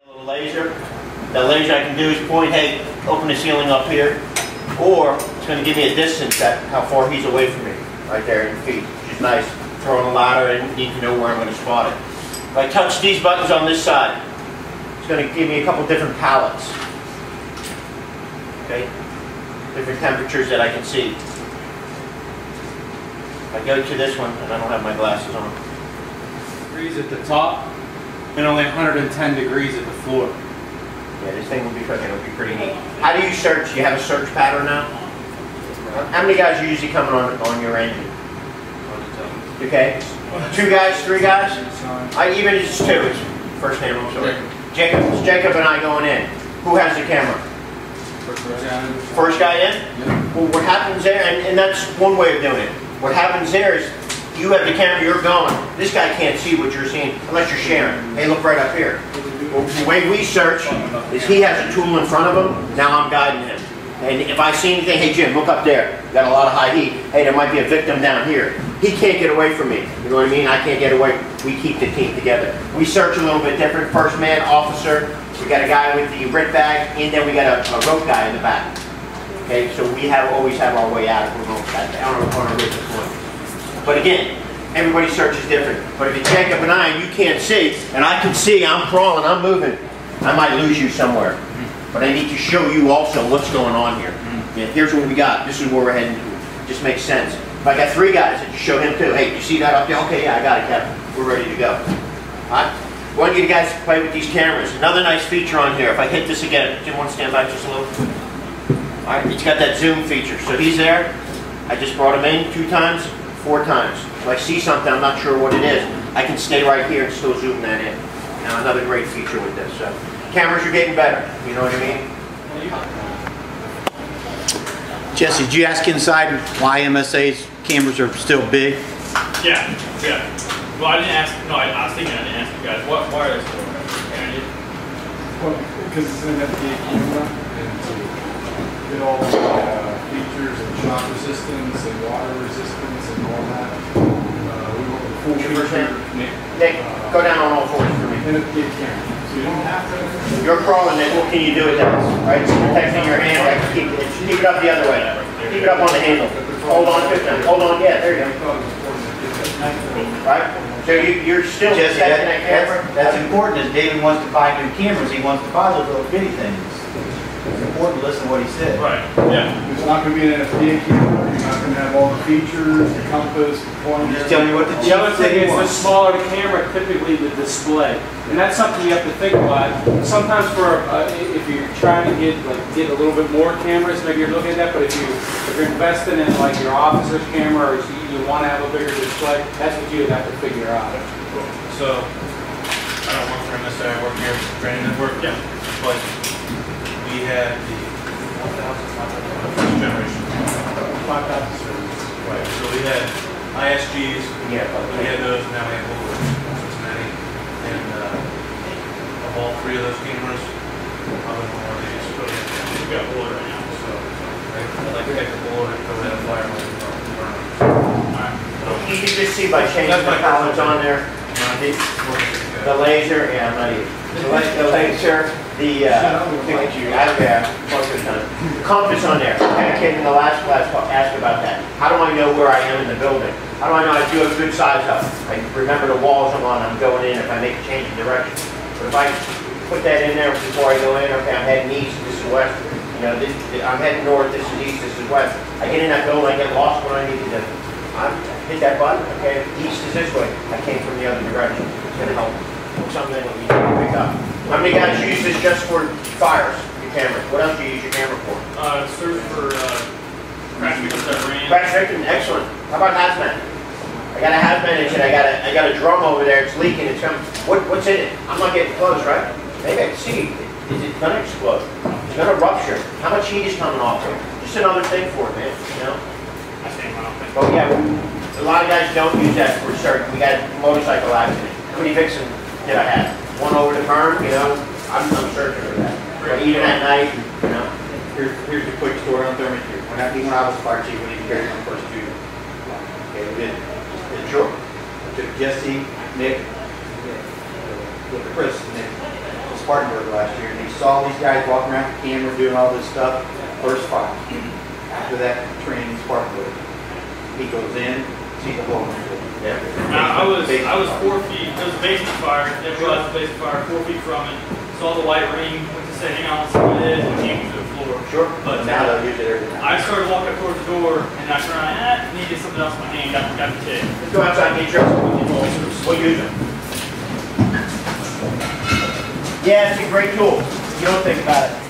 A little laser. That laser I can do is point, hey, open the ceiling up here, or it's going to give me a distance at how far he's away from me, right there in feet, which is nice. Throwing a ladder and need to know where I'm going to spot it. If I touch these buttons on this side, it's going to give me a couple different palettes. Okay, different temperatures that I can see. If I go to this one, and I don't have my glasses on. Degrees at the top, and only 110 degrees at the floor. Yeah, this thing will be cooking. It'll be pretty neat. How do you search? Do you have a search pattern now? How many guys are usually coming on your engine? Okay, 2 guys, 3 guys? Even if it's 2, it's first name, I'm sorry. Jacob and I going in. Who has the camera? First guy in? Well, what happens there, and that's one way of doing it. What happens there is you have the camera, you're going. This guy can't see what you're seeing unless you're sharing. Hey, look right up here. Well, the way we search is he has a tool in front of him, now I'm guiding him. And if I see anything, hey Jim, look up there. Got a lot of high heat. Hey, there might be a victim down here. He can't get away from me. You know what I mean? I can't get away. We keep the team together. We search a little bit different. First man, officer. We got a guy with the RIT bag, and then we got a rope guy in the back. Okay, so we always have our way out if we're going on a RIT deployment. But again, everybody's search is different. But if you Jacob and I, and you can't see, and I can see, I'm crawling, I'm moving, I might lose you somewhere. But I need to show you also what's going on here. Yeah, here's what we got. This is where we're heading to. Just makes sense. If I got 3 guys, I just show him too. Hey, you see that up there? Okay, yeah, I got it, Kevin. We're ready to go. Alright? I want you guys to play with these cameras. Another nice feature on here. If I hit this again, Jim, want to stand by just a little? Alright, it's got that zoom feature. So he's there. I just brought him in 2 times, 4 times. If I see something, I'm not sure what it is, I can stay right here and still zoom that in. Now, another great feature with this. So, cameras are getting better. You know what I mean? Jesse, did you ask inside why MSA's cameras are still big? Yeah. Well, I didn't ask. No, I was thinking I didn't ask you guys. Why are they still big? Well, because it's an FDA camera, and to get all the features and shock resistance and water resistance and all that. We want the full feature. Nick, go down on all 4s for me. FDA camera. So you don't have to. You're crawling it. What can you do with that? Right? So protecting your hand. Right? Keep it up the other way. Keep it up on the handle. Hold on to it. Hold on. Yeah, there you go. Right? So you're still Jesse, protecting that camera? that's important. As David wants to buy new cameras, he wants to buy those little bitty things. It's important to listen to what he said. Right. Yeah. It's not going to be an FDA camera. You're not going to have all the features, the compass, the point. Just tell me what the other thing is, the smaller the camera, typically the display, and that's something you have to think about. Sometimes for if you're trying to get a little bit more cameras, maybe you're looking at that. But if you're investing in like your officer's camera, or you want to have a bigger display, that's what you would have to figure out. So I don't work for MSA. I work here for training network. Yeah. But we had the 1,500 generation. 5,000 servers. Right. So we had ISGs. Yeah. We had those. Now we have over Cincinnati. And of all 3 of those cameras, other than one of these, we've got bullet right now. So I like to take the bullet and throw that fire. You can just see by changing the colors on there. The laser, yeah, I'm not even. The laser, the compass on there. I had a kid in the last class ask about that. How do I know where I am in the building? How do I know I do a good size up? I remember the walls I'm on, I'm going in if I make a change in direction. But if I put that in there before I go in, okay, I'm heading east, this is west. You know, I'm heading north, this is east, this is west. I get in that building, I get lost when I need to do. I hit that button, okay, east is this way. I came from the other direction. It's going to help. Something that you need to pick up. How many guys use this just for fires, your camera? What else do you use your camera for? It serves for crash victims that ran. Crash victim, excellent. How about hazmat? I got a hazmat engine, I got a drum over there, it's leaking, it's coming. What's in it? I'm not getting close, right? Maybe I can see. Is it gonna explode? It's gonna rupture. How much heat is coming off it? Just another thing for it, man, you know? Oh yeah, a lot of guys don't use that for certain. We got a motorcycle accident. How many victims did I have? One over the berm, you know? I'm searching for that. Or even at night, you know? Here's a quick story on thermometry. When I was fire chief, we didn't carry my first 2. Okay, we did. Sure. Took Jesse, Nick, with Chris, and Nick. Just Spartanburg last year, and he saw these guys walking around with cameras doing all this stuff. First fire. After that training in Spartanburg, he goes in, sees the whole room. Yeah. I was 4 feet, there was a basement fire, didn't realize the basement fire, 4 feet from it, saw the white ring, went to say, hang on, let's see what it is, and came to the floor. Sure. But Now they'll use it every time. I started walking up towards the door, and I turned, needed something else in my hand, got the tick. Let's go outside and get yours. We'll use them. Yeah, it's a great tool. You don't think about it.